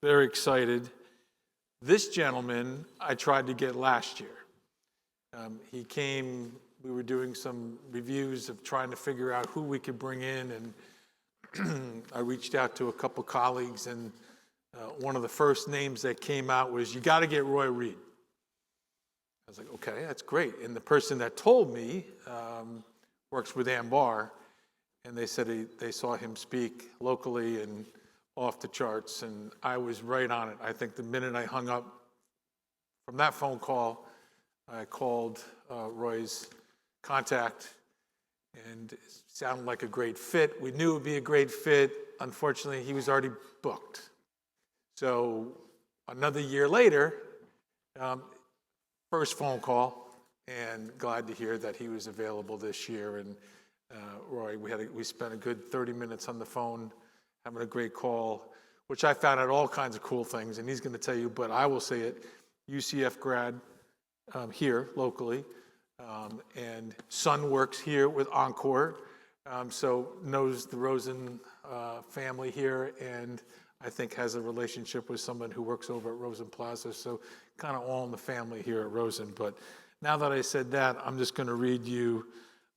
very excited. This gentleman I tried to get last year. He came, we were doing some reviews of trying to figure out who we could bring in, and I reached out to a couple colleagues, and one of the first names that came out was, you got to get Reid. I was like, okay, that's great. And the person that told me works with Ambar, and they said they saw him speak locally and off the charts, and I was right on it. I think the minute I hung up from that phone call, I called Roy's contact, and it sounded like a great fit. We knew it would be a great fit. Unfortunately, he was already booked. So another year later, first phone call, and glad to hear that he was available this year. And Roy, we spent a good 30 minutes on the phone having a great call, which I found out all kinds of cool things, and he's going to tell you, but I will say it, UCF grad here locally, and son works here with Encore, so knows the Rosen family here, and I think has a relationship with someone who works over at Rosen Plaza, so kind of all in the family here at Rosen. But now that I said that, I'm just going to read you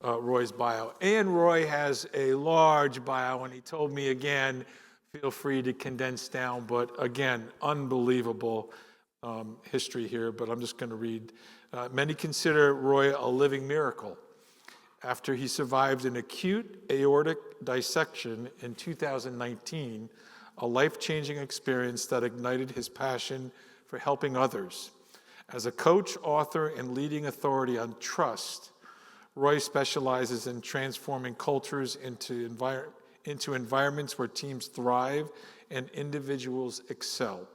Roy's bio. And Roy has a large bio, and he told me again, feel free to condense down, but again, unbelievable history here, but I'm just going to read. Many consider Roy a living miracle. After he survived an acute aortic dissection in 2019, a life-changing experience that ignited his passion for helping others. As a coach, author, and leading authority on trust, Roy specializes in transforming cultures into environments where teams thrive and individuals excel.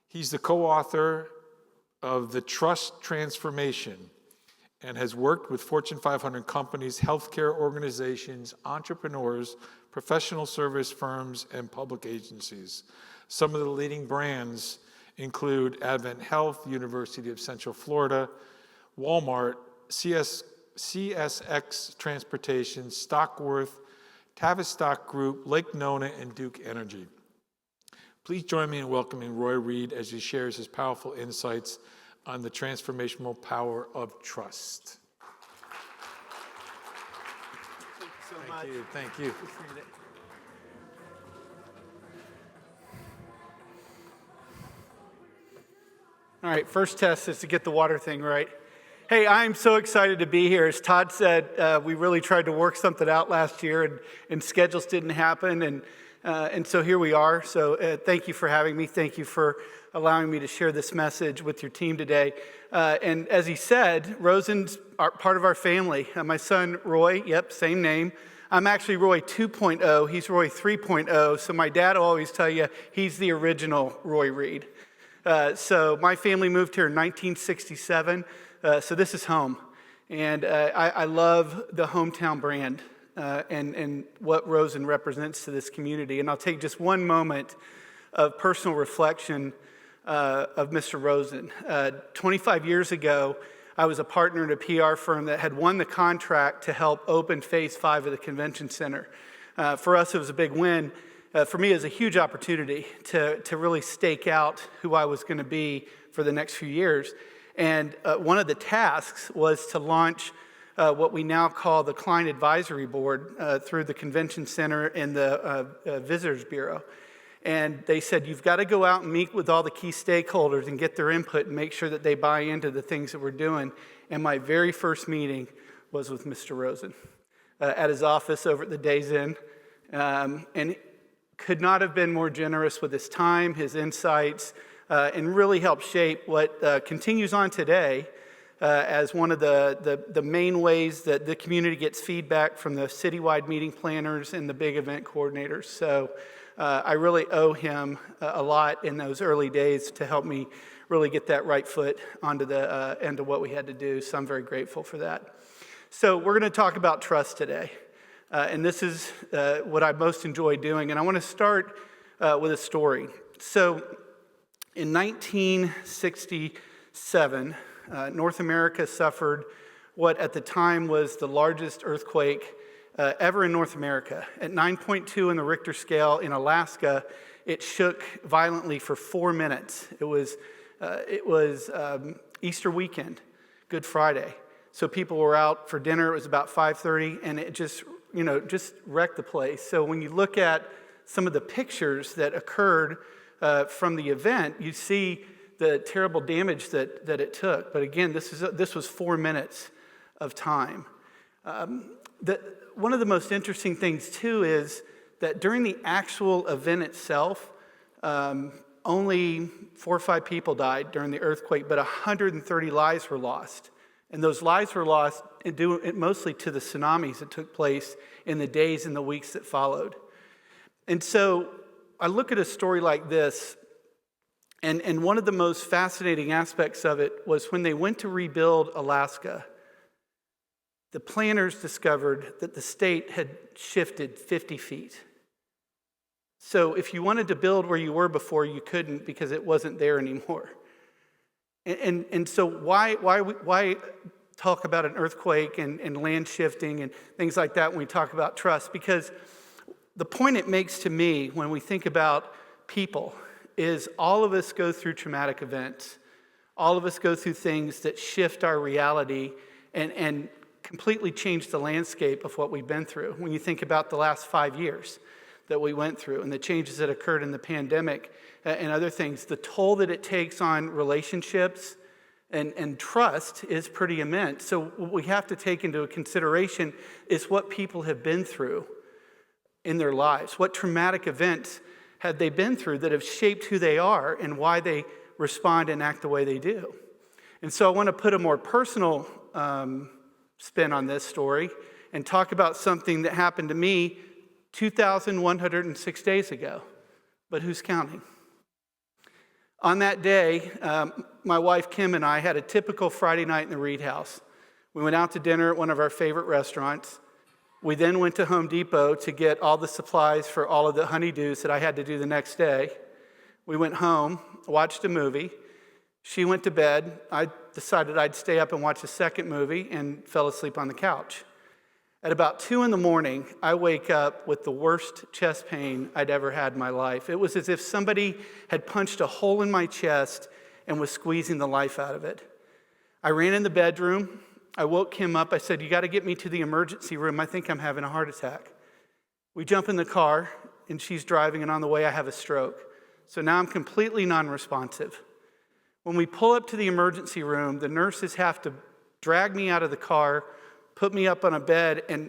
He's the co-author of The Trust Transformation and has worked with Fortune 500 companies, healthcare organizations, entrepreneurs, professional service firms, and public agencies. Some of the leading brands include Advent Health, University of Central Florida, Walmart, CSX Transportation, Stockworth, Tavistock Group, Lake Nona, and Duke Energy. Please join me in welcoming Roy Reid as he shares his powerful insights on the transformational power of trust. Thank you so much. Thank you. Appreciate it. All right, first test is to get the water thing right. Hey, I'm so excited to be here. As Todd said, we really tried to work something out last year, and schedules didn't happen, and so here we are. So thank you for having me. Thank you for allowing me to share this message with your team today. And as he said, Rosen's part of our family. My son, Roy, yep, same name. I'm actually Roy 2.0. He's Roy 3.0. So my dad will always tell you he's the original Roy Reid. So my family moved here in 1967. So this is home. And I love the hometown brand and what Rosen represents to this community. And I'll take just one moment of personal reflection of Mr. Rosen. 25 years ago, I was a partner in a PR firm that had won the contract to help open Phase 5 of the convention center. For us, it was a big win. For me, it was a huge opportunity to really stake out who I was going to be for the next few years. And one of the tasks was to launch what we now call the Client Advisory Board through the Convention Center and the Visitors Bureau. And they said, you've got to go out and meet with all the key stakeholders and get their input and make sure that they buy into the things that we're doing. And my very first meeting was with Mr. Rosen at his office over at the Days Inn. And could not have been more generous with his time, his insights, and really helped shape what continues on today as one of the main ways that the community gets feedback from the citywide meeting planners and the big event coordinators. So I really owe him a lot in those early days to help me really get that right foot onto the end of what we had to do. So I'm very grateful for that. So we're going to talk about trust today. And this is what I most enjoy doing. And I want to start with a story. So in 1967, North America suffered what at the time was the largest earthquake ever in North America. At 9.2 in the Richter scale in Alaska, it shook violently for 4 minutes. It was Easter weekend, Good Friday. So people were out for dinner. It was about 5:30, and it just wrecked the place. So when you look at some of the pictures that occurred from the event, you see the terrible damage that it took. But again, this was 4 minutes of time. One of the most interesting things, too, is that during the actual event itself, only 4 or 5 people died during the earthquake, but 130 lives were lost. And those lives were lost due mostly to the tsunamis that took place in the days and the weeks that followed. And so I look at a story like this, and one of the most fascinating aspects of it was when they went to rebuild Alaska, the planners discovered that the state had shifted 50 feet. So if you wanted to build where you were before, you couldn't because it wasn't there anymore. And so why talk about an earthquake and land shifting and things like that when we talk about trust? Because the point it makes to me when we think about people is all of us go through traumatic events. All of us go through things that shift our reality and completely change the landscape of what we've been through. When you think about the last 5 years that we went through and the changes that occurred in the pandemic and other things, the toll that it takes on relationships and trust is pretty immense. So what we have to take into consideration is what people have been through in their lives. What traumatic events have they been through that have shaped who they are and why they respond and act the way they do? And so I want to put a more personal spin on this story and talk about something that happened to me 2,106 days ago. But who's counting? On that day, my wife Kim and I had a typical Friday night in the Reid house. We went out to dinner at one of our favorite restaurants. We then went to Home Depot to get all the supplies for all of the honeydews that I had to do the next day. We went home, watched a movie. She went to bed. I decided I'd stay up and watch a second movie and fell asleep on the couch. At about 2 a.m, I wake up with the worst chest pain I'd ever had in my life. It was as if somebody had punched a hole in my chest and was squeezing the life out of it. I ran in the bedroom. I woke Kim up. I said, "You got to get me to the emergency room. I think I'm having a heart attack." We jump in the car, and she's driving, and on the way, I have a stroke. So now I'm completely non-responsive. When we pull up to the emergency room, the nurses have to drag me out of the car, put me up on a bed, and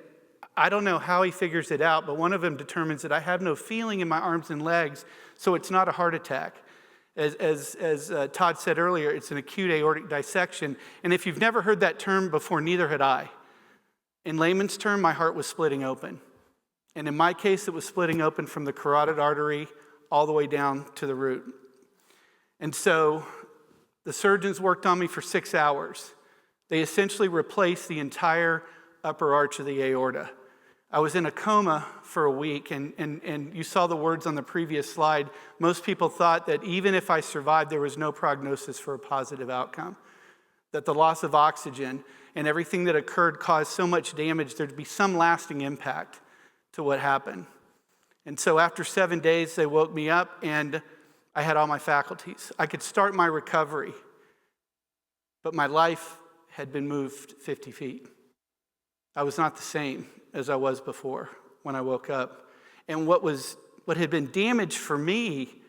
I don't know how he figures it out, but one of them determines that I have no feeling in my arms and legs, so it's not a heart attack. As Todd said earlier, it's an acute aortic dissection, and if you've never heard that term before, neither had I. In layman's term, my heart was splitting open, and in my case, it was splitting open from the carotid artery all the way down to the root. And so the surgeons worked on me for 6 hours. They essentially replaced the entire upper arch of the aorta. I was in a coma for a week, and you saw the words on the previous slide. Most people thought that even if I survived, there was no prognosis for a positive outcome, that the loss of oxygen and everything that occurred caused so much damage, there'd be some lasting impact to what happened. And so after 7 days, they woke me up, and I had all my faculties. I could start my recovery, but my life had been moved 50 feet. I was not the same as I was before when I woke up. And what had been damaged for me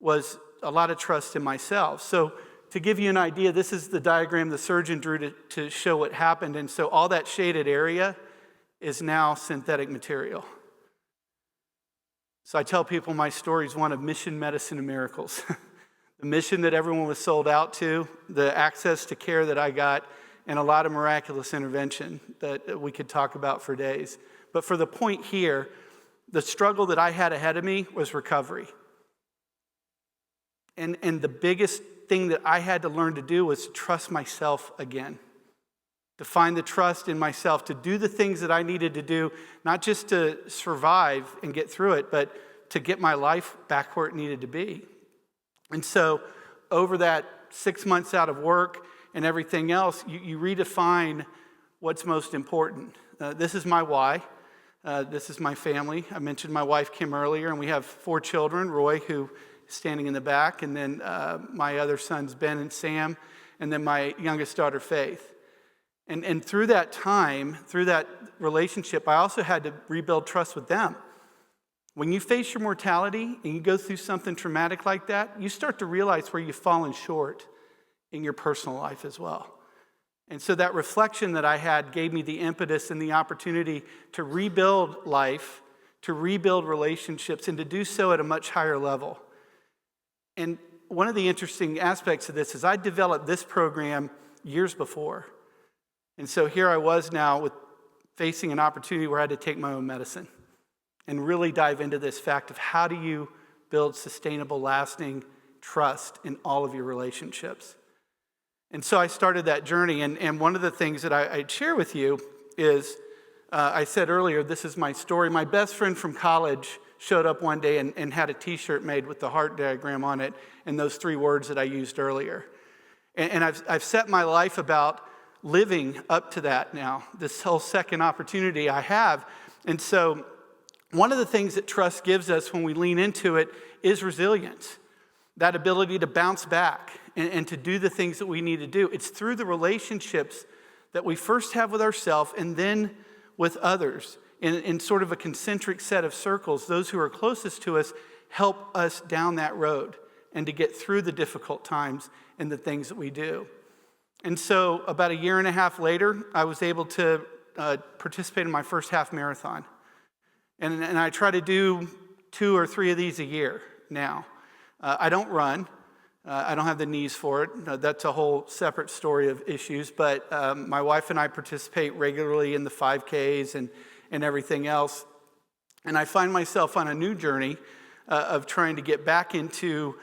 was a lot of trust in myself. So to give you an idea, this is the diagram the surgeon drew to show what happened. And so all that shaded area is now synthetic material. So I tell people my story is one of mission, medicine, and miracles. The mission that everyone was sold out to, the access to care that I got, and a lot of miraculous intervention that we could talk about for days. But for the point here, the struggle that I had ahead of me was recovery. And the biggest thing that I had to learn to do was trust myself again. To find the trust in myself, to do the things that I needed to do, not just to survive and get through it, but to get my life back where it needed to be. And so over that 6 months out of work and everything else, you redefine what's most important. This is my why. This is my family. I mentioned my wife, Kim, earlier, and we have 4 children, Roy, who is standing in the back, and then my other sons, Ben and Sam, and then my youngest daughter, Faith. And through that time, through that relationship, I also had to rebuild trust with them. When you face your mortality and you go through something traumatic like that, you start to realize where you've fallen short in your personal life as well. And so that reflection that I had gave me the impetus and the opportunity to rebuild life, to rebuild relationships, and to do so at a much higher level. And one of the interesting aspects of this is I developed this program years before. And so here I was now with facing an opportunity where I had to take my own medicine and really dive into this fact of how do you build sustainable, lasting trust in all of your relationships. And so I started that journey, and one of the things that I'd share with you is, I said earlier, this is my story. My best friend from college showed up one day and had a t-shirt made with the heart diagram on it and those 3 words that I used earlier. And I've set my life about living up to that now, this whole second opportunity I have. And so one of the things that trust gives us when we lean into it is resilience, that ability to bounce back and to do the things that we need to do. It's through the relationships that we first have with ourselves and then with others in sort of a concentric set of circles. Those who are closest to us help us down that road and to get through the difficult times and the things that we do. And so about a year and a half later, I was able to participate in my first half marathon. And I try to do 2 or 3 of these a year now. I don't run. I don't have the knees for it. That's a whole separate story of issues. But my wife and I participate regularly in the 5Ks and everything else. And I find myself on a new journey of trying to get back into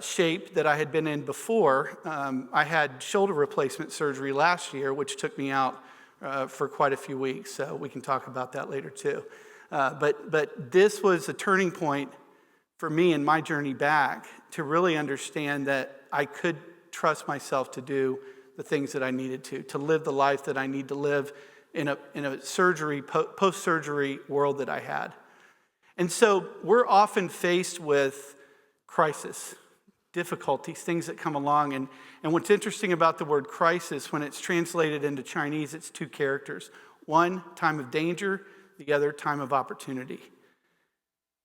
shape that I had been in before. I had shoulder replacement surgery last year, which took me out for quite a few weeks. So we can talk about that later too. But this was a turning point for me in my journey back to really understand that I could trust myself to do the things that I needed to live the life that I need to live in a surgery, post-surgery world that I had. And so we're often faced with crisis, difficulties, things that come along. And what's interesting about the word crisis, when it's translated into Chinese, it's 2 characters. One, time of danger, the other, time of opportunity.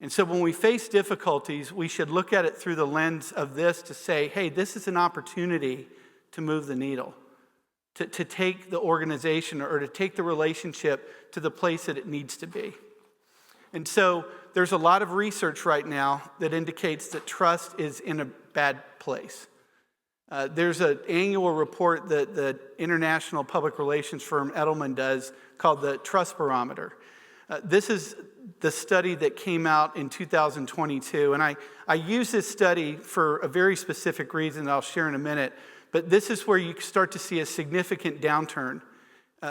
And so when we face difficulties, we should look at it through the lens of this to say, hey, this is an opportunity to move the needle, to take the organization or to take the relationship to the place that it needs to be. And so there's a lot of research right now that indicates that trust is in a bad place. There's an annual report that the international public relations firm Edelman does called the Trust Barometer. This is the study that came out in 2022, and I use this study for a very specific reason that I'll share in a minute, but this is where you start to see a significant downturn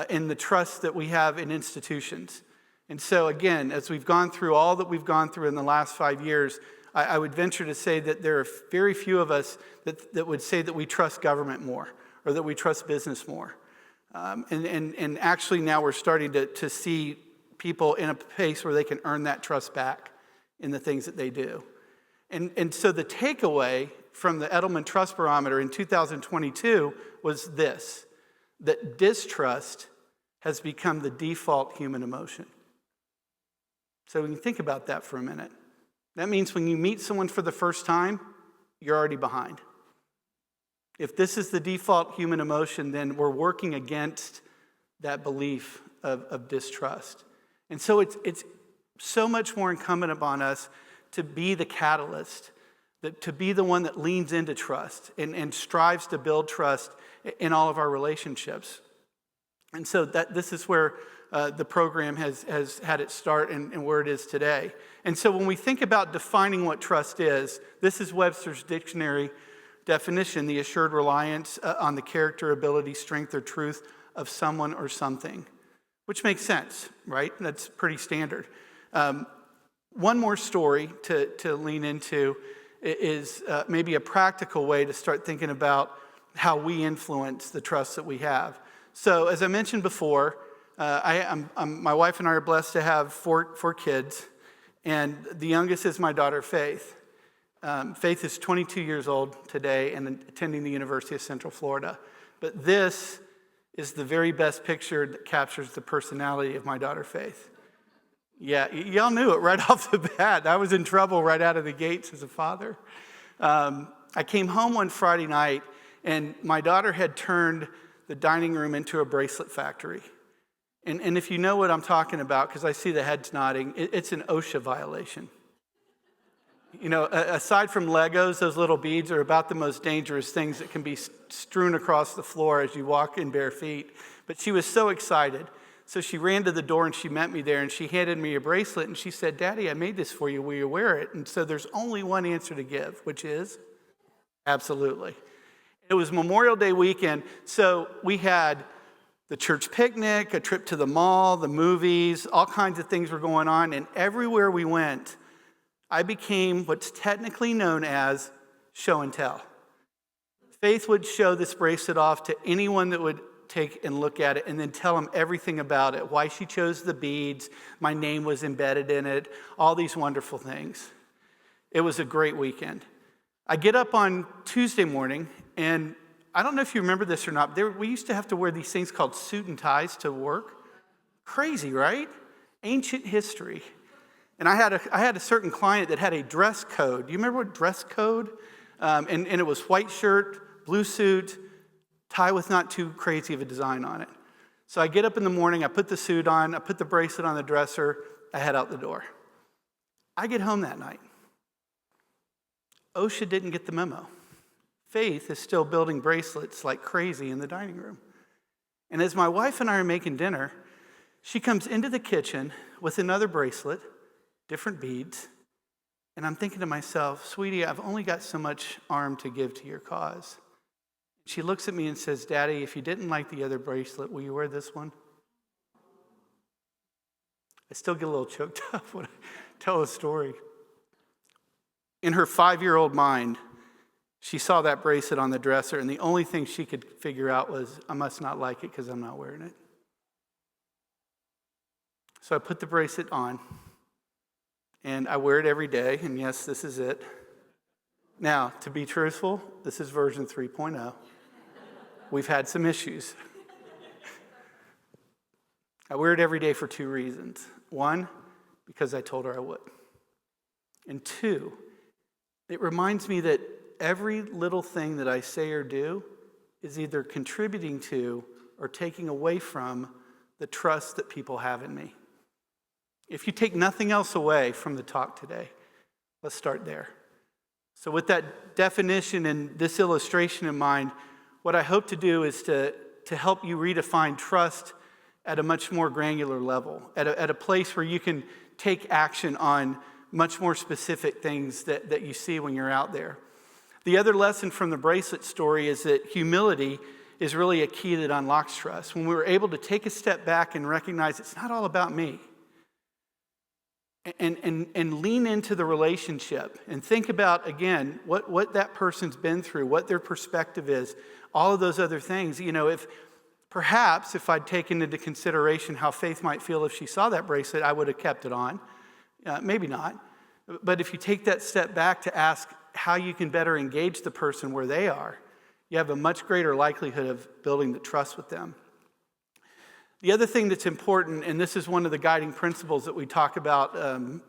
in the trust that we have in institutions. And so again, as we've gone through all that we've gone through in the last 5 years, I would venture to say that there are very few of us that would say that we trust government more or that we trust business more. And actually now we're starting to see people in a place where they can earn that trust back in the things that they do. And so the takeaway from the Edelman Trust Barometer in 2022 was this, that distrust has become the default human emotion. So we can think about that for a minute. That means when you meet someone for the first time, you're already behind. If this is the default human emotion, then we're working against that belief of distrust. And so it's so much more incumbent upon us to be the catalyst, to be the one that leans into trust and strives to build trust in all of our relationships. And so this is where the program has had its start and where it is today. And so when we think about defining what trust is, this is Webster's dictionary definition, the assured reliance on the character, ability, strength, or truth of someone or something. Which makes sense, right? That's pretty standard. One more story to lean into is maybe a practical way to start thinking about how we influence the trust that we have. So as I mentioned before, My wife and I are blessed to have four kids, and the youngest is my daughter, Faith. Faith is 22 years old today and attending the University of Central Florida. But this is the very best picture that captures the personality of my daughter, Faith. Yeah, y'all knew it right off the bat. I was in trouble right out of the gates as a father. I came home one Friday night, and my daughter had turned the dining room into a bracelet factory. And if you know what I'm talking about, because I see the heads nodding, it's an OSHA violation. You know, aside from Legos, those little beads are about the most dangerous things that can be strewn across the floor as you walk in bare feet. But she was so excited. So she ran to the door and she met me there and she handed me a bracelet and she said, "Daddy, I made this for you. Will you wear it?" And so there's only one answer to give, which is absolutely. It was Memorial Day weekend, so we had the church picnic, a trip to the mall, the movies, all kinds of things were going on. And everywhere we went, I became what's technically known as show and tell. Faith would show this bracelet off to anyone that would take and look at it and then tell them everything about it, why she chose the beads, my name was embedded in it, all these wonderful things. It was a great weekend. I get up on Tuesday morning, and I don't know if you remember this or not, we used to have to wear these things called suit and ties to work. Crazy, right? Ancient history. And I had a certain client that had a dress code. Do you remember what dress code? And it was white shirt, blue suit, tie with not too crazy of a design on it. So I get up in the morning, I put the suit on, I put the bracelet on the dresser, I head out the door. I get home that night. OSHA didn't get the memo. Faith is still building bracelets like crazy in the dining room. And as my wife and I are making dinner, she comes into the kitchen with another bracelet, different beads, and I'm thinking to myself, "Sweetie, I've only got so much arm to give to your cause." She looks at me and says, "Daddy, if you didn't like the other bracelet, will you wear this one?" I still get a little choked up when I tell the story. In her 5-year-old mind, she saw that bracelet on the dresser, and the only thing she could figure out was, I must not like it because I'm not wearing it. So I put the bracelet on, and I wear it every day, and yes, this is it. Now, to be truthful, this is version 3.0. We've had some issues. I wear it every day for 2 reasons. 1, because I told her I would. And 2, it reminds me that every little thing that I say or do is either contributing to or taking away from the trust that people have in me. If you take nothing else away from the talk today, let's start there. So with that definition and this illustration in mind, what I hope to do is to help you redefine trust at a much more granular level, at a place where you can take action on much more specific things that you see when you're out there. The other lesson from the bracelet story is that humility is really a key that unlocks trust. When we're able to take a step back and recognize it's not all about me, and lean into the relationship and think about, again, what that person's been through, what their perspective is, all of those other things. You know, if I'd taken into consideration how Faith might feel if she saw that bracelet, I would have kept it on. Maybe not. But if you take that step back to ask how you can better engage the person where they are, you have a much greater likelihood of building the trust with them. The other thing that's important, and this is one of the guiding principles that we talk about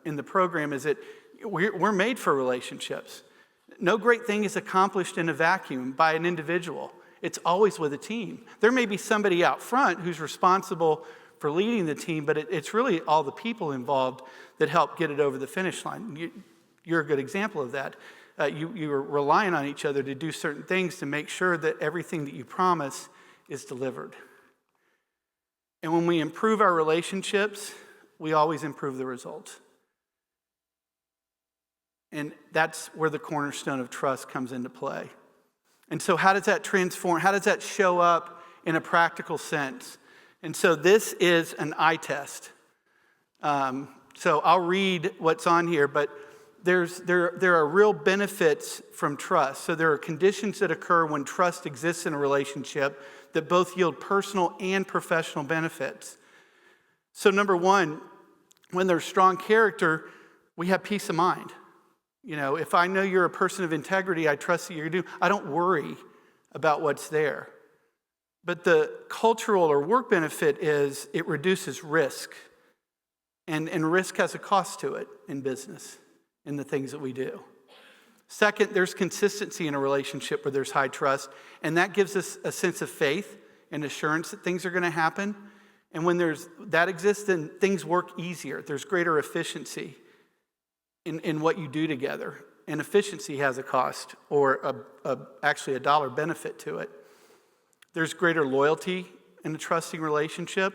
in the program, is that we're made for relationships. No great thing is accomplished in a vacuum by an individual. It's always with a team. There may be somebody out front who's responsible for leading the team, but it's really all the people involved that help get it over the finish line. You're a good example of that. You're relying on each other to do certain things to make sure that everything that you promise is delivered. And when we improve our relationships, we always improve the results. And that's where the cornerstone of trust comes into play. And so how does that transform? How does that show up in a practical sense? And so this is an eye test. So I'll read what's on here, but there are real benefits from trust. So there are conditions that occur when trust exists in a relationship that both yield personal and professional benefits. So number one, when there's strong character, we have peace of mind. If I know you're a person of integrity, I trust that you're going to do, I don't worry about what's there. But the cultural or work benefit is it reduces risk. And risk has a cost to it in business, in the things that we do. Second, there's consistency in a relationship where there's high trust, and that gives us a sense of faith and assurance that things are going to happen. And when that exists, then things work easier. There's greater efficiency in what you do together. And efficiency has a cost, or actually a dollar benefit to it. There's greater loyalty in a trusting relationship.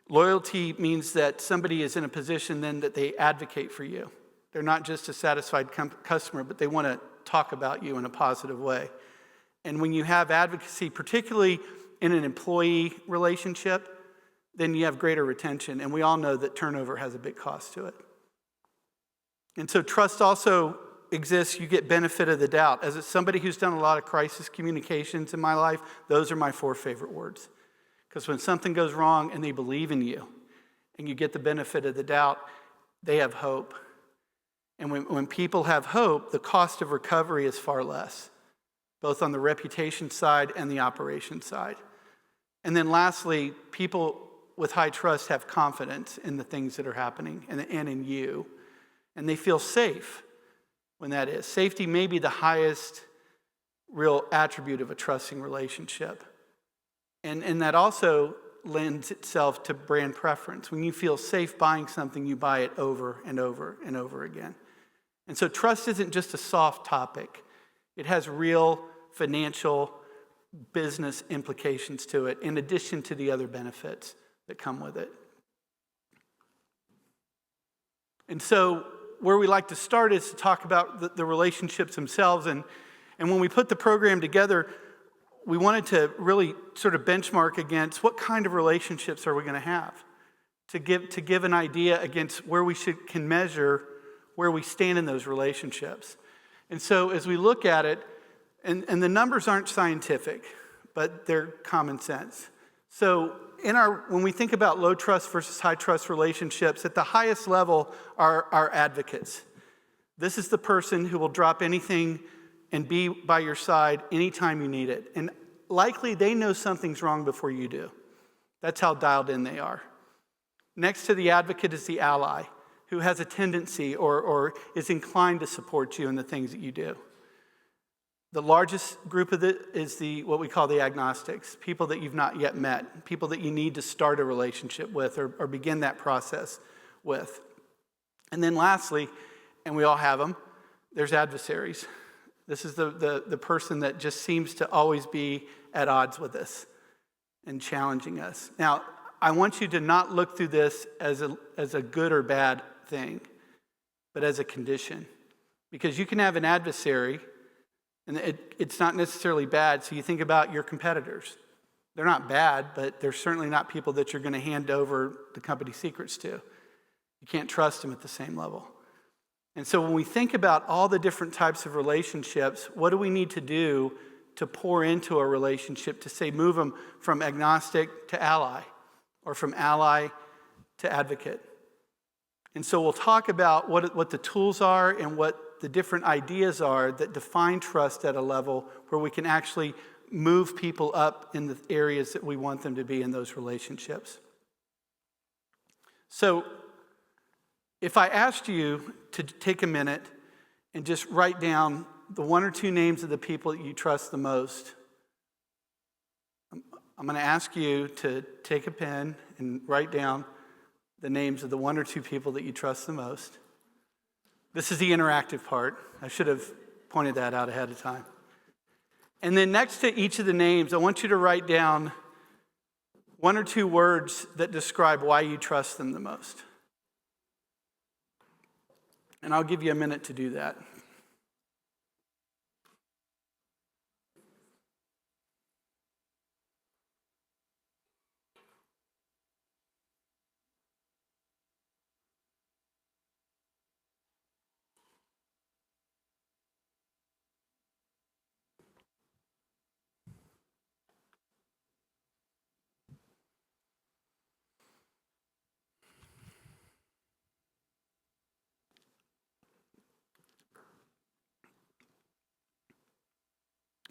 Loyalty means that somebody is in a position then that they advocate for you. They're not just a satisfied customer, but they want to talk about you in a positive way. And when you have advocacy, particularly in an employee relationship, then you have greater retention. And we all know that turnover has a big cost to it. And so trust also exists. You get benefit of the doubt. As somebody who's done a lot of crisis communications in my life, those are my 4 favorite words. Because when something goes wrong and they believe in you, and you get the benefit of the doubt, they have hope. And when people have hope, the cost of recovery is far less, both on the reputation side and the operation side. And then lastly, people with high trust have confidence in the things that are happening and in you. And they feel safe when that is. Safety may be the highest real attribute of a trusting relationship. And that also lends itself to brand preference. When you feel safe buying something, you buy it over and over and over again. And so trust isn't just a soft topic. It has real financial, business implications to it, in addition to the other benefits that come with it. And so where we like to start is to talk about the relationships themselves. And when we put the program together, we wanted to really sort of benchmark against what kind of relationships are we going to have, to give an idea against where we can measure where we stand in those relationships. And so as we look at it, and the numbers aren't scientific, but they're common sense. So when we think about low trust versus high trust relationships, at the highest level are our advocates. This is the person who will drop anything and be by your side anytime you need it. And likely they know something's wrong before you do. That's how dialed in they are. Next to the advocate is the ally, who has a tendency or is inclined to support you in the things that you do. The largest group of it is what we call the agnostics, people that you've not yet met, people that you need to start a relationship with or begin that process with. And then lastly, and we all have them, there's adversaries. This is the person that just seems to always be at odds with us and challenging us. Now, I want you to not look through this as a good or bad thing, but as a condition. Because you can have an adversary, and it's not necessarily bad, so you think about your competitors. They're not bad, but they're certainly not people that you're going to hand over the company secrets to. You can't trust them at the same level. And so when we think about all the different types of relationships, what do we need to do to pour into a relationship to say move them from agnostic to ally or from ally to advocate? And so we'll talk about what the tools are and what the different ideas are that define trust at a level where we can actually move people up in the areas that we want them to be in those relationships. So if I asked you to take a minute and just write down the 1 or 2 names of the people that you trust the most, I'm going to ask you to take a pen and write down the names of the 1 or 2 people that you trust the most. This is the interactive part. I should have pointed that out ahead of time. And then next to each of the names, I want you to write down 1 or 2 words that describe why you trust them the most. And I'll give you a minute to do that.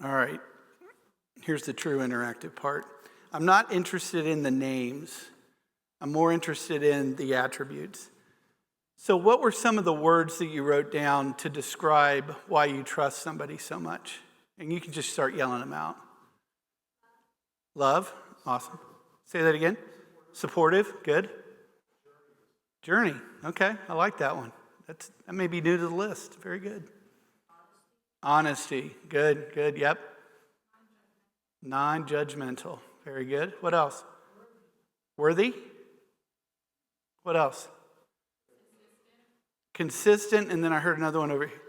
All right. Here's the true interactive part. I'm not interested in the names. I'm more interested in the attributes. So what were some of the words that you wrote down to describe why you trust somebody so much? And you can just start yelling them out. Love, awesome. Say that again. Supportive, good. Journey, okay, I like that one. That may be new to the list, very good. Honesty, good, yep. Non-judgmental, very good. What else? Worthy? What else? Consistent, and then I heard another one over here.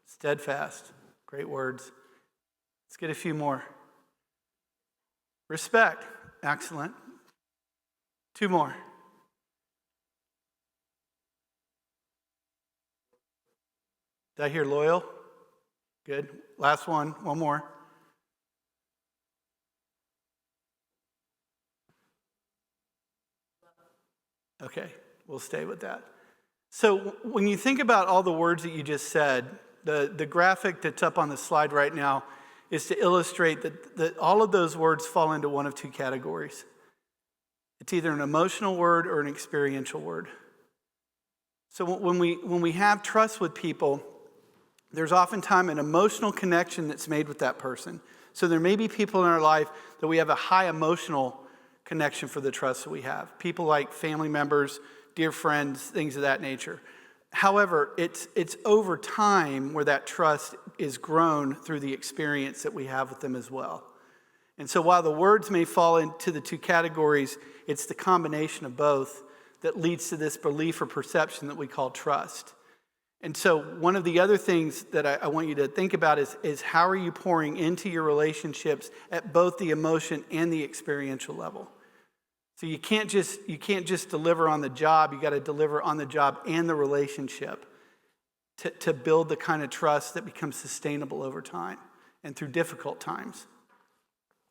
Steadfast, great words. Let's get a few more. Respect, excellent. Two more. Did I hear loyal? Good. Last one more. Okay, we'll stay with that. So when you think about all the words that you just said, the graphic that's up on the slide right now is to illustrate that all of those words fall into one of two categories. It's either an emotional word or an experiential word. So when we have trust with people, there's oftentimes an emotional connection that's made with that person. So there may be people in our life that we have a high emotional connection for the trust that we have. People like family members, dear friends, things of that nature. However, it's over time where that trust is grown through the experience that we have with them as well. And so while the words may fall into the two categories, it's the combination of both that leads to this belief or perception that we call trust. And so one of the other things that I want you to think about is how are you pouring into your relationships at both the emotion and the experiential level. So you can't just deliver on the job, you got to deliver on the job and the relationship to build the kind of trust that becomes sustainable over time and through difficult times.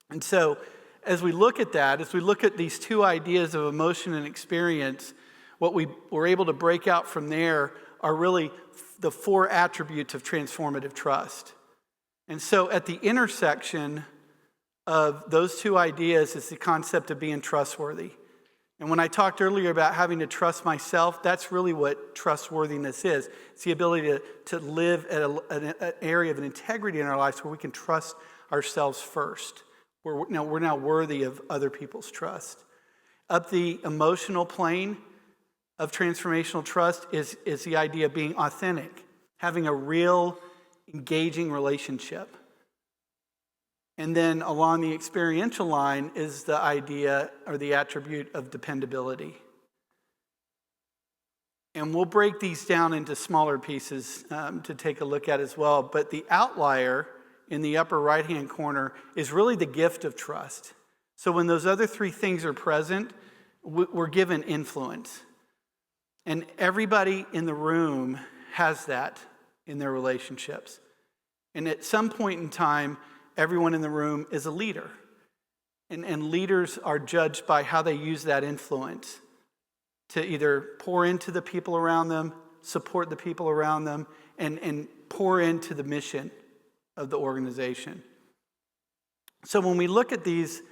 And so as we look at that, as we look at these two ideas of emotion and experience, what we were able to break out from there are really the four attributes of transformative trust. And so at the intersection of those two ideas is the concept of being trustworthy. And when I talked earlier about having to trust myself, that's really what trustworthiness is. It's the ability to live at an area of an integrity in our lives where we can trust ourselves first. We're now worthy of other people's trust. Up the emotional plane of transformational trust is the idea of being authentic, having a real, engaging relationship. And then along the experiential line is the idea or the attribute of dependability. And we'll break these down into smaller pieces to take a look at as well. But the outlier in the upper right-hand corner is really the gift of trust. So when those other three things are present, we're given influence. And everybody in the room has that in their relationships. And at some point in time, everyone in the room is a leader. And leaders are judged by how they use that influence to either pour into the people around them, support the people around them, and pour into the mission of the organization. So when we look at these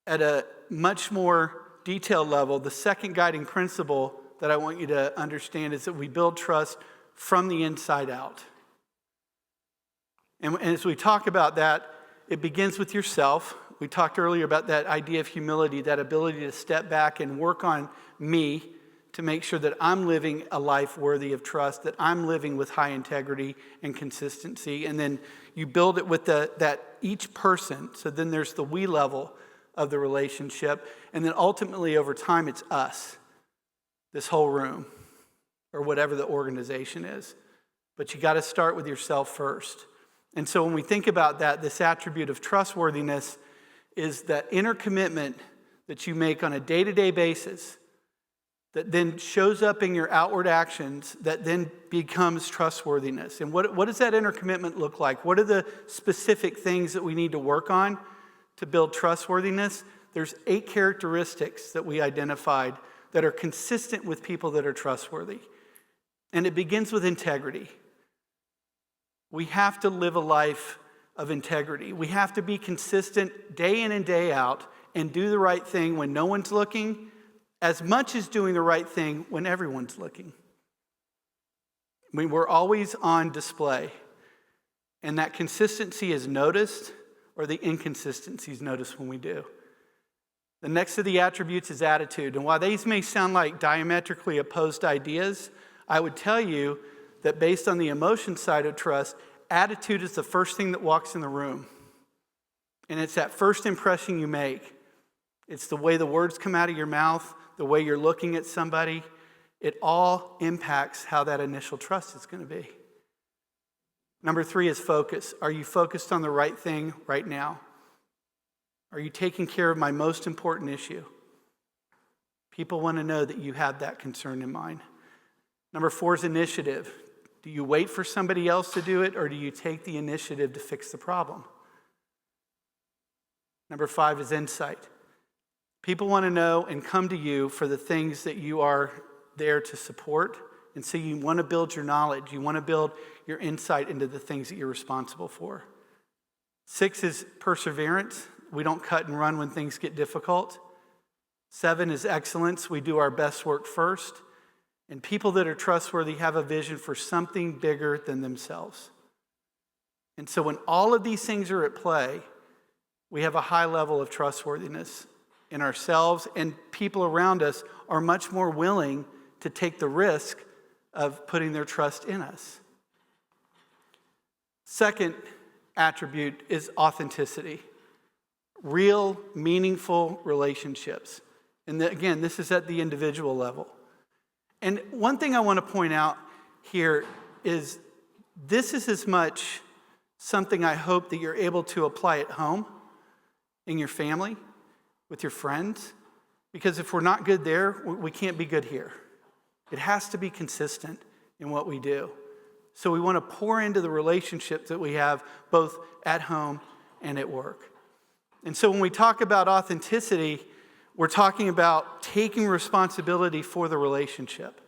at a much more detailed level, the second guiding principle that I want you to understand is that we build trust from the inside out. And as we talk about that, it begins with yourself. We talked earlier about that idea of humility, that ability to step back and work on me to make sure that I'm living a life worthy of trust, that I'm living with high integrity and consistency. And then you build it with that each person. So then there's the we level of the relationship. And then ultimately over time, it's us, this whole room, or whatever the organization is. But you got to start with yourself first. And so when we think about that, this attribute of trustworthiness is that inner commitment that you make on a day-to-day basis that then shows up in your outward actions that then becomes trustworthiness. And what does that inner commitment look like? What are the specific things that we need to work on to build trustworthiness? There's 8 characteristics that we identified that are consistent with people that are trustworthy. And it begins with integrity. We have to live a life of integrity. We have to be consistent day in and day out and do the right thing when no one's looking, as much as doing the right thing when everyone's looking. I mean, we're always on display, and that consistency is noticed, or the inconsistency is noticed when we do. The next of the attributes is attitude, and while these may sound like diametrically opposed ideas, I would tell you that based on the emotion side of trust, attitude is the first thing that walks in the room. And it's that first impression you make. It's the way the words come out of your mouth, the way you're looking at somebody. It all impacts how that initial trust is going to be. Number 3 is focus. Are you focused on the right thing right now? Are you taking care of my most important issue? People want to know that you have that concern in mind. Number 4 is initiative. Do you wait for somebody else to do it, or do you take the initiative to fix the problem? Number 5 is insight. People want to know and come to you for the things that you are there to support. And so you want to build your knowledge. You want to build your insight into the things that you're responsible for. 6 is perseverance. We don't cut and run when things get difficult. 7 is excellence. We do our best work first. And people that are trustworthy have a vision for something bigger than themselves. And so when all of these things are at play, we have a high level of trustworthiness in ourselves, and people around us are much more willing to take the risk of putting their trust in us. Second attribute is authenticity. Real, meaningful relationships. And again, this is at the individual level. And one thing I want to point out here is this is as much something I hope that you're able to apply at home, in your family, with your friends. Because if we're not good there, we can't be good here. It has to be consistent in what we do. So we want to pour into the relationships that we have both at home and at work. And so when we talk about authenticity, we're talking about taking responsibility for the relationship.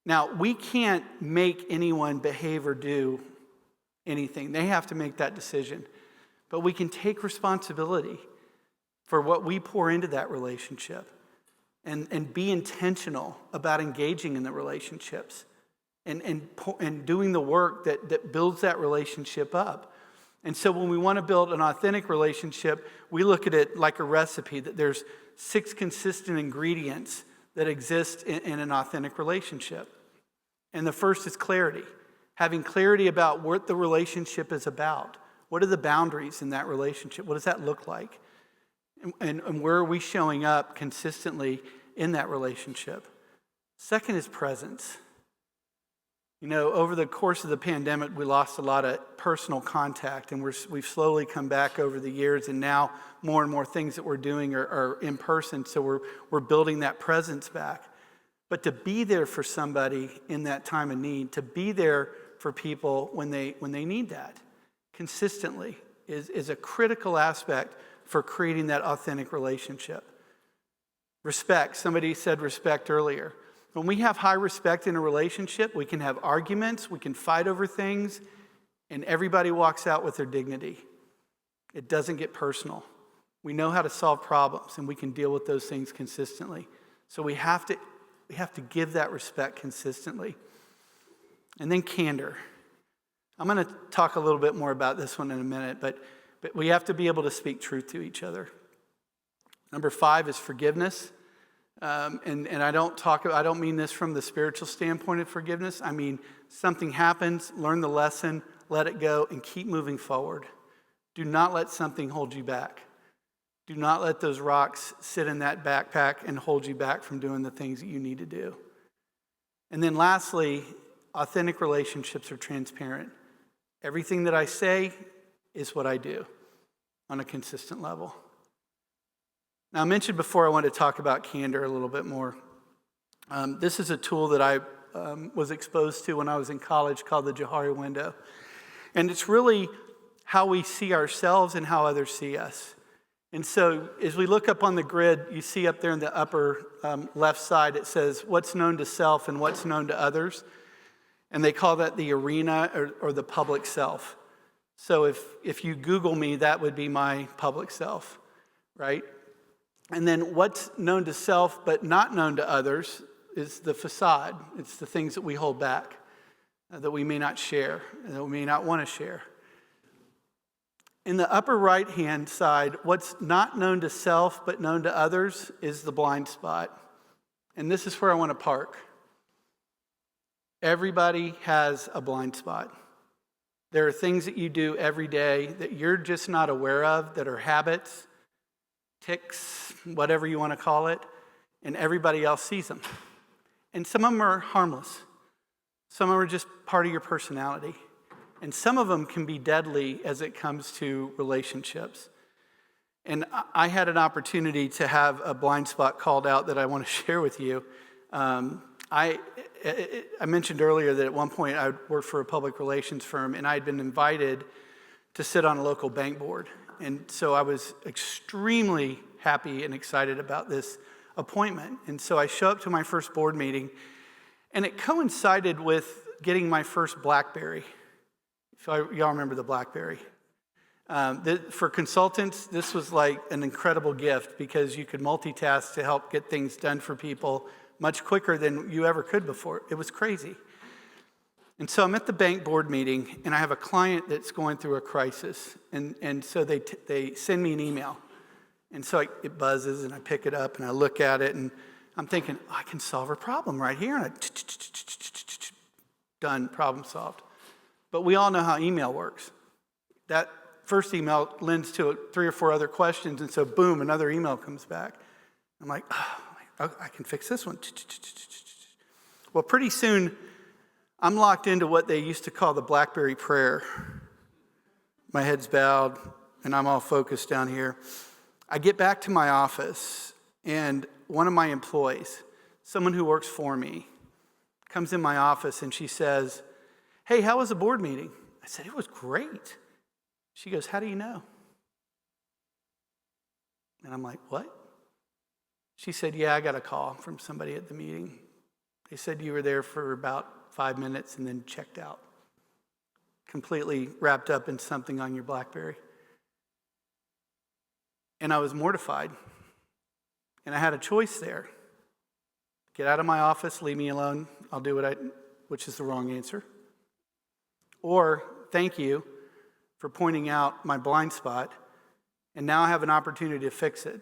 Now, we can't make anyone behave or do anything. They have to make that decision. But we can take responsibility for what we pour into that relationship and be intentional about engaging in the relationships and doing the work that builds that relationship up. And so when we want to build an authentic relationship, we look at it like a recipe, that there's 6 consistent ingredients that exist in an authentic relationship. And the first is clarity. Having clarity about what the relationship is about. What are the boundaries in that relationship? What does that look like? And where are we showing up consistently in that relationship? Second is presence. You know, over the course of the pandemic, we lost a lot of personal contact, and we've slowly come back over the years, and now more and more things that we're doing are in person, so we're building that presence back. But to be there for somebody in that time of need, to be there for people when they need that consistently is a critical aspect for creating that authentic relationship. Respect. Somebody said respect earlier. When we have high respect in a relationship, we can have arguments, we can fight over things, and everybody walks out with their dignity. It doesn't get personal. We know how to solve problems, and we can deal with those things consistently. So we have to give that respect consistently. And then candor. I'm going to talk a little bit more about this one in a minute, but we have to be able to speak truth to each other. Number 5 is forgiveness. And I don't mean this from the spiritual standpoint of forgiveness. I mean, something happens, learn the lesson, let it go, and keep moving forward. Do not let something hold you back. Do not let those rocks sit in that backpack and hold you back from doing the things that you need to do. And then lastly, authentic relationships are transparent. Everything that I say is what I do on a consistent level. Now, I mentioned before I wanted to talk about candor a little bit more. This is a tool that I was exposed to when I was in college called the Johari window. And it's really how we see ourselves and how others see us. And so as we look up on the grid, you see up there in the upper left side, it says what's known to self and what's known to others. And they call that the arena or the public self. So if you Google me, that would be my public self, right? And then what's known to self but not known to others is the facade. It's the things that we hold back, that we may not share, and that we may not want to share. In the upper right-hand side, what's not known to self but known to others is the blind spot. And this is where I want to park. Everybody has a blind spot. There are things that you do every day that you're just not aware of, that are habits, tics, whatever you want to call it, and everybody else sees them. And some of them are harmless. Some of them are just part of your personality. And some of them can be deadly as it comes to relationships. And I had an opportunity to have a blind spot called out that I want to share with you. I mentioned earlier that at one point I worked for a public relations firm, and I had been invited to sit on a local bank board. And so I was extremely happy and excited about this appointment. And so I show up to my first board meeting, and it coincided with getting my first BlackBerry. Y'all remember the BlackBerry? For consultants, this was like an incredible gift because you could multitask to help get things done for people much quicker than you ever could before. It was crazy. And so I'm at the bank board meeting, and I have a client that's going through a crisis. And so they send me an email. And so it buzzes, and I pick it up, and I look at it, and I'm thinking, I can solve her problem right here. And done, problem solved. But we all know how email works. That first email lends to 3 or 4 other questions, and so boom, another email comes back. I'm like, I can fix this one. Well, pretty soon, I'm locked into what they used to call the BlackBerry prayer. My head's bowed, and I'm all focused down here. I get back to my office, and one of my employees, someone who works for me, comes in my office, and she says, "Hey, how was the board meeting?" I said, "It was great." She goes, "How do you know?" And I'm like, "What?" She said, "Yeah, I got a call from somebody at the meeting. They said you were there for about 5 minutes and then checked out, completely wrapped up in something on your BlackBerry." And I was mortified. And I had a choice there. Get out of my office, leave me alone, I'll do which is the wrong answer. Or, thank you for pointing out my blind spot, and now I have an opportunity to fix it.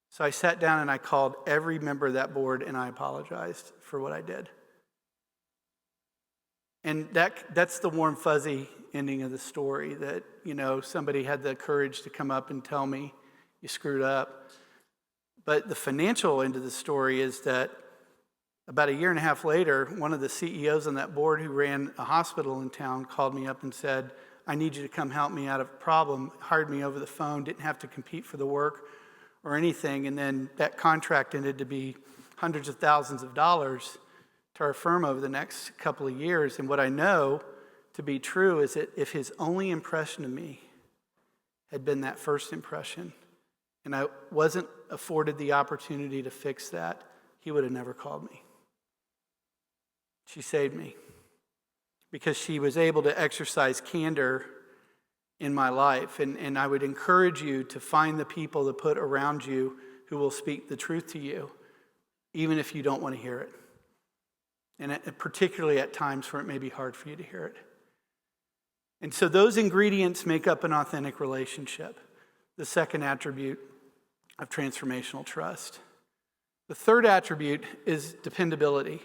So I sat down and I called every member of that board, and I apologized for what I did. And that's the warm, fuzzy ending of the story, that, somebody had the courage to come up and tell me, you screwed up. But the financial end of the story is that about 1.5 years later, one of the CEOs on that board who ran a hospital in town called me up and said, "I need you to come help me out of a problem," hired me over the phone, didn't have to compete for the work or anything. And then that contract ended to be hundreds of thousands of dollars to our firm over the next couple of years. And what I know to be true is that if his only impression of me had been that first impression, and I wasn't afforded the opportunity to fix that, he would have never called me. She saved me because she was able to exercise candor in my life. And I would encourage you to find the people to put around you who will speak the truth to you, even if you don't want to hear it. And particularly at times where it may be hard for you to hear it. And so those ingredients make up an authentic relationship. The second attribute of transformational trust. The third attribute is dependability.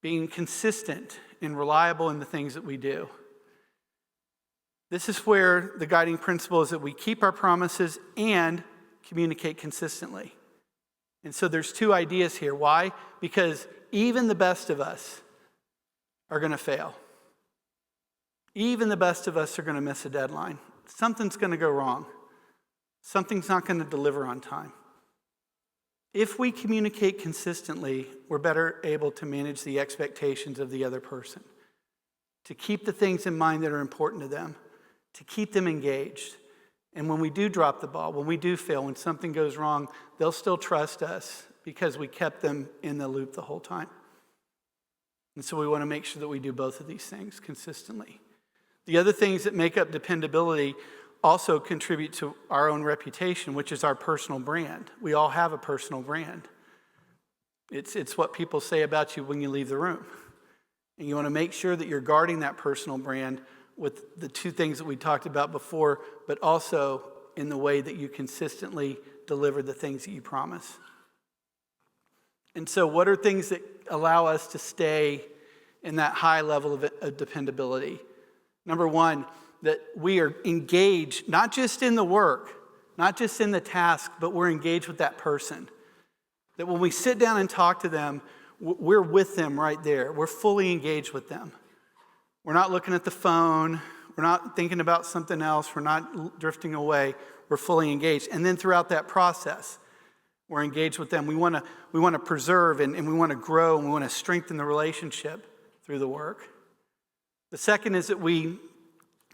Being consistent and reliable in the things that we do. This is where the guiding principle is that we keep our promises and communicate consistently. And so there's 2 ideas here. Why? Because even the best of us are going to fail. Even the best of us are going to miss a deadline. Something's going to go wrong. Something's not going to deliver on time. If we communicate consistently, we're better able to manage the expectations of the other person, to keep the things in mind that are important to them, to keep them engaged. And when we do drop the ball, when we do fail, when something goes wrong, they'll still trust us because we kept them in the loop the whole time. And so we want to make sure that we do both of these things consistently. The other things that make up dependability also contribute to our own reputation, which is our personal brand. We all have a personal brand. It's what people say about you when you leave the room. And you want to make sure that you're guarding that personal brand with the two things that we talked about before, but also in the way that you consistently deliver the things that you promise. And so what are things that allow us to stay in that high level of dependability? Number one, that we are engaged, not just in the work, not just in the task, but we're engaged with that person. That when we sit down and talk to them, we're with them right there. We're fully engaged with them. We're not looking at the phone. We're not thinking about something else. We're not drifting away. We're fully engaged. And then throughout that process, we're engaged with them. We want to preserve and we want to grow and we want to strengthen the relationship through the work. The second is that we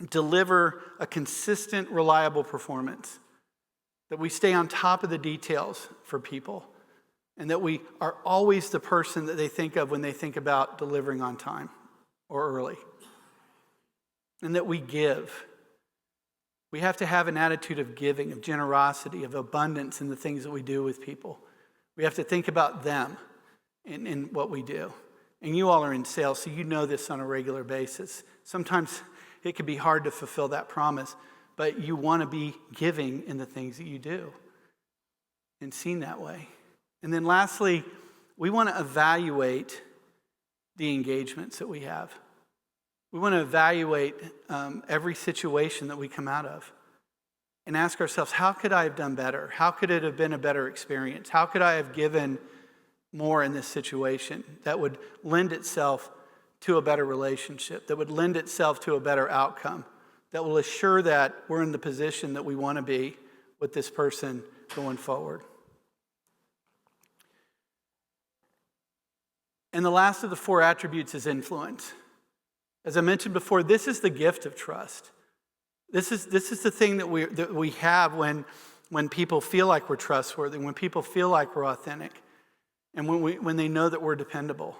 deliver a consistent, reliable performance. That we stay on top of the details for people. And that we are always the person that they think of when they think about delivering on time or early. And that we give. We have to have an attitude of giving, of generosity, of abundance in the things that we do with people. We have to think about them in what we do. And you all are in sales, so you know this on a regular basis. Sometimes it can be hard to fulfill that promise, but you want to be giving in the things that you do and seen that way. And then lastly, we want to evaluate the engagements that we have. We want to evaluate every situation that we come out of and ask ourselves, how could I have done better? How could it have been a better experience? How could I have given more in this situation that would lend itself to a better relationship, that would lend itself to a better outcome, that will assure that we're in the position that we want to be with this person going forward? And the last of the four attributes is influence. As I mentioned before, this is the gift of trust. This is the thing that we have when people feel like we're trustworthy, when people feel like we're authentic, and when they know that we're dependable.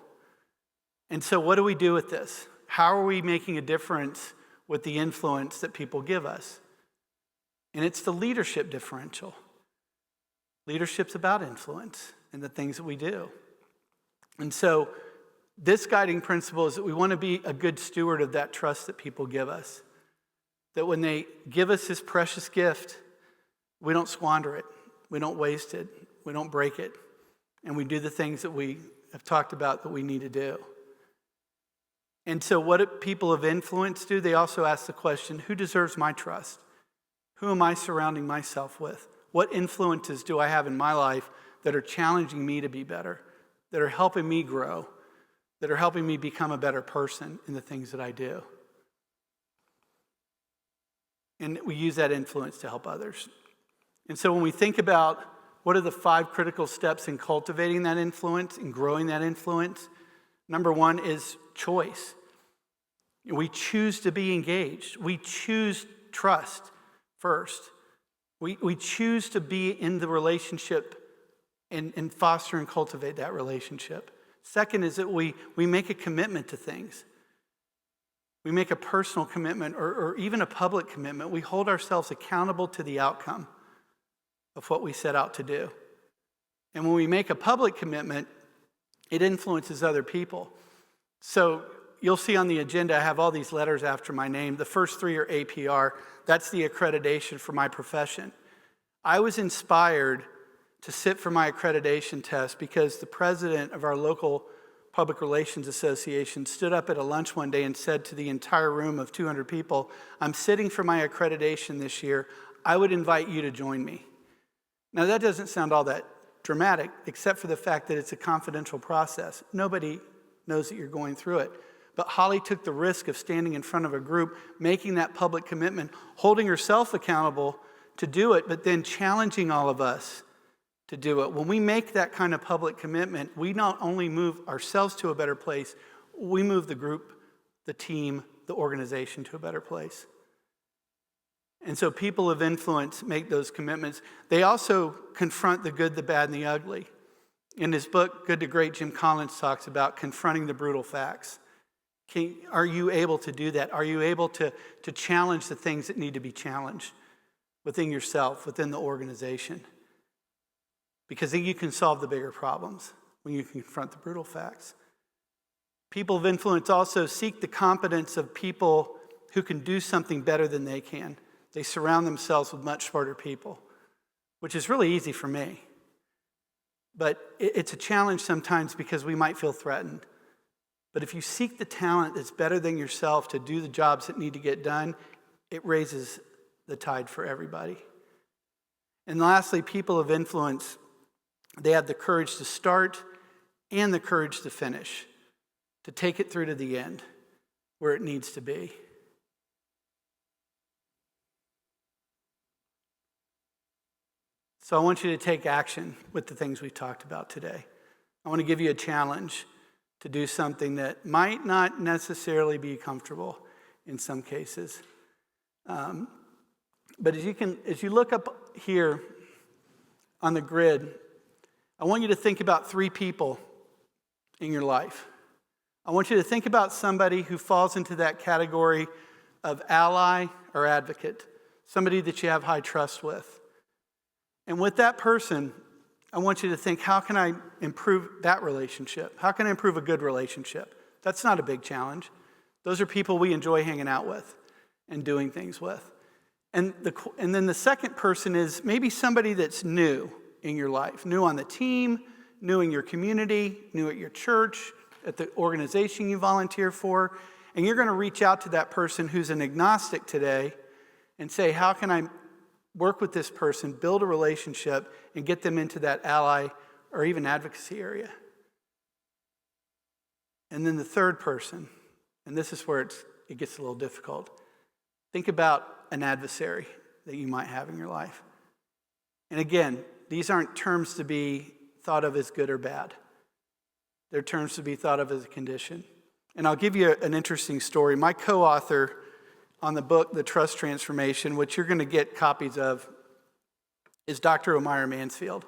And so what do we do with this? How are we making a difference with the influence that people give us? And it's the leadership differential. Leadership's about influence and the things that we do. And so this guiding principle is that we want to be a good steward of that trust that people give us. That when they give us this precious gift, we don't squander it, we don't waste it, we don't break it, and we do the things that we have talked about that we need to do. And so what do people of influence do? They also ask the question, who deserves my trust? Who am I surrounding myself with? What influences do I have in my life that are challenging me to be better, that are helping me grow, that are helping me become a better person in the things that I do? And we use that influence to help others. And so when we think about what are the 5 critical steps in cultivating that influence and growing that influence, number 1 is choice. We choose to be engaged. We choose trust first. We choose to be in the relationship and foster and cultivate that relationship. Second is that we make a commitment to things. We make a personal commitment or even a public commitment. We hold ourselves accountable to the outcome of what we set out to do. And when we make a public commitment, it influences other people. So you'll see on the agenda, I have all these letters after my name. The first 3 are APR. That's the accreditation for my profession. I was inspired to sit for my accreditation test because the president of our local Public Relations Association stood up at a lunch one day and said to the entire room of 200 people, I'm sitting for my accreditation this year. I would invite you to join me. Now that doesn't sound all that dramatic, except for the fact that it's a confidential process. Nobody knows that you're going through it. But Holly took the risk of standing in front of a group, making that public commitment, holding herself accountable to do it, but then challenging all of us to do it. When we make that kind of public commitment, we not only move ourselves to a better place, we move the group, the team, the organization to a better place. And so people of influence make those commitments. They also confront the good, the bad, and the ugly. In his book, Good to Great, Jim Collins talks about confronting the brutal facts. Are you able to do that? Are you able to challenge the things that need to be challenged within yourself, within the organization? Because then you can solve the bigger problems when you confront the brutal facts. People of influence also seek the competence of people who can do something better than they can. They surround themselves with much smarter people, which is really easy for me. But it's a challenge sometimes because we might feel threatened. But if you seek the talent that's better than yourself to do the jobs that need to get done, it raises the tide for everybody. And lastly, people of influence, they have the courage to start and the courage to finish, to take it through to the end where it needs to be. So I want you to take action with the things we've talked about today. I want to give you a challenge to do something that might not necessarily be comfortable in some cases. But as you look up here on the grid, I want you to think about 3 people in your life. I want you to think about somebody who falls into that category of ally or advocate, somebody that you have high trust with. And with that person, I want you to think, how can I improve that relationship? How can I improve a good relationship? That's not a big challenge. Those are people we enjoy hanging out with and doing things with. And then the second person is maybe somebody that's new in your life, new on the team, new in your community, new at your church, at the organization you volunteer for. And you're going to reach out to that person who's an agnostic today and say, how can I work with this person, build a relationship, and get them into that ally or even advocacy area? And then the third person, and this is where it gets a little difficult. Think about an adversary that you might have in your life. And again, these aren't terms to be thought of as good or bad. They're terms to be thought of as a condition. And I'll give you an interesting story. My co-author on the book, The Trust Transformation, which you're going to get copies of, is Dr. Omira Mansfield.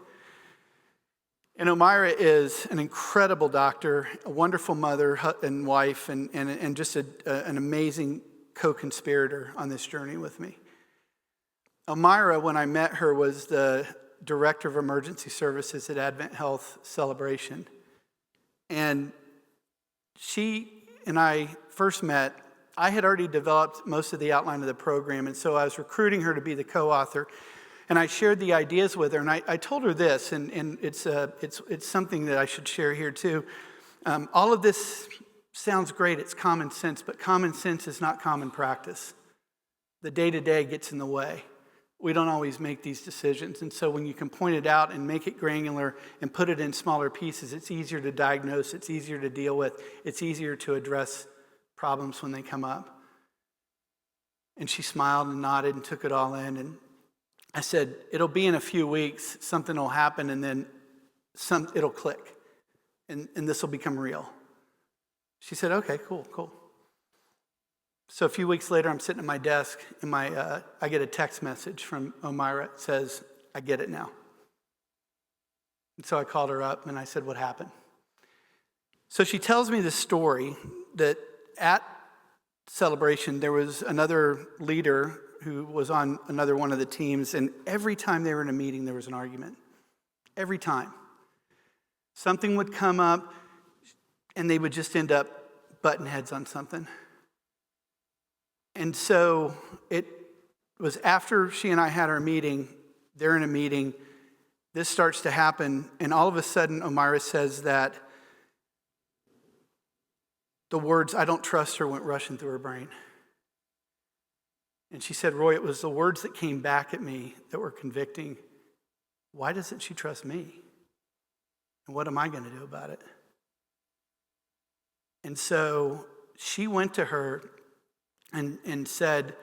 And Omira is an incredible doctor, a wonderful mother and wife, and just an amazing co-conspirator on this journey with me. Omira, when I met her, was the director of emergency services at Advent Health Celebration. And she and I first met. I had already developed most of the outline of the program, and so I was recruiting her to be the co-author. And I shared the ideas with her, and I told her this, and it's something that I should share here too. All of this sounds great, it's common sense, but common sense is not common practice. The day-to-day gets in the way. We don't always make these decisions, and so when you can point it out and make it granular and put it in smaller pieces, it's easier to diagnose, it's easier to deal with, it's easier to address problems when they come up. And she smiled and nodded and took it all in. And I said, it'll be in a few weeks, something will happen, and then it'll click. And this will become real. She said, okay, cool. So a few weeks later, I'm sitting at my desk, and I get a text message from Omira. It says, I get it now. And so I called her up, and I said, what happened? So she tells me the story that at Celebration, there was another leader who was on another one of the teams, and every time they were in a meeting, there was an argument. Every time. Something would come up, and they would just end up butting heads on something. And so it was after she and I had our meeting, they're in a meeting, this starts to happen, and all of a sudden, Omira says that the words, I don't trust her, went rushing through her brain. And she said, Roy, it was the words that came back at me that were convicting. Why doesn't she trust me? And what am I going to do about it? And so she went to her and said,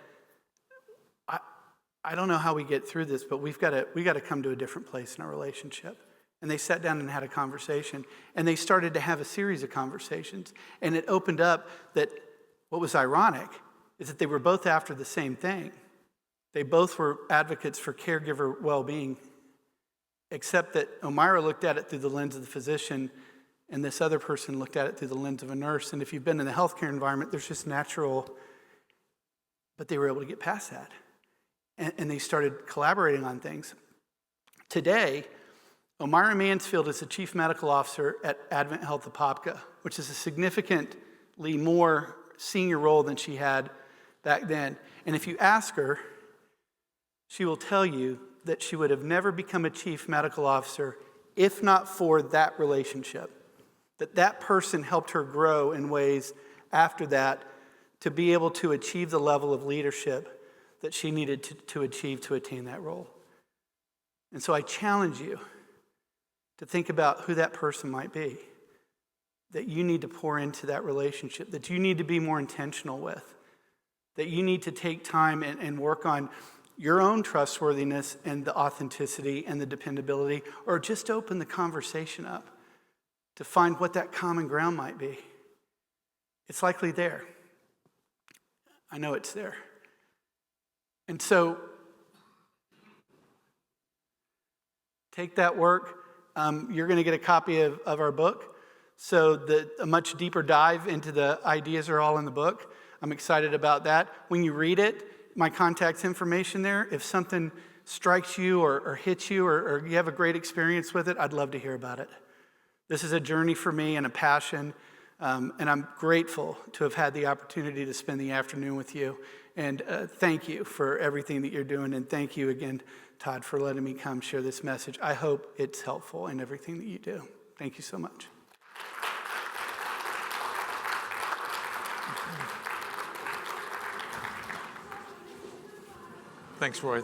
I don't know how we get through this, but we got to come to a different place in our relationship. And they sat down and had a conversation. And they started to have a series of conversations. And it opened up that what was ironic is that they were both after the same thing. They both were advocates for caregiver well-being, except that Omira looked at it through the lens of the physician, And this other person looked at it through the lens of a nurse. And if you've been in the healthcare environment, there's just natural, but they were able to get past that. And they started collaborating on things. Today, Omira Mansfield is the Chief Medical Officer at Advent Health Apopka, which is a significantly more senior role than she had back then. And if you ask her, she will tell you that she would have never become a Chief Medical Officer if not for that relationship. That person helped her grow in ways after that to be able to achieve the level of leadership that she needed to achieve to attain that role. And so I challenge you to think about who that person might be, that you need to pour into that relationship, that you need to be more intentional with, that you need to take time and work on your own trustworthiness and the authenticity and the dependability, or just open the conversation up to find what that common ground might be. It's likely there. I know it's there. And so, take that work. You're going to get a copy of our book. So a much deeper dive into the ideas are all in the book. I'm excited about that. When you read it, my contact information there. If something strikes you or hits you or you have a great experience with it, I'd love to hear about it. This is a journey for me and a passion, and I'm grateful to have had the opportunity to spend the afternoon with you. And thank you for everything that you're doing, and thank you again, Todd, for letting me come share this message. I hope it's helpful in everything that you do. Thank you so much. Thanks, Roy.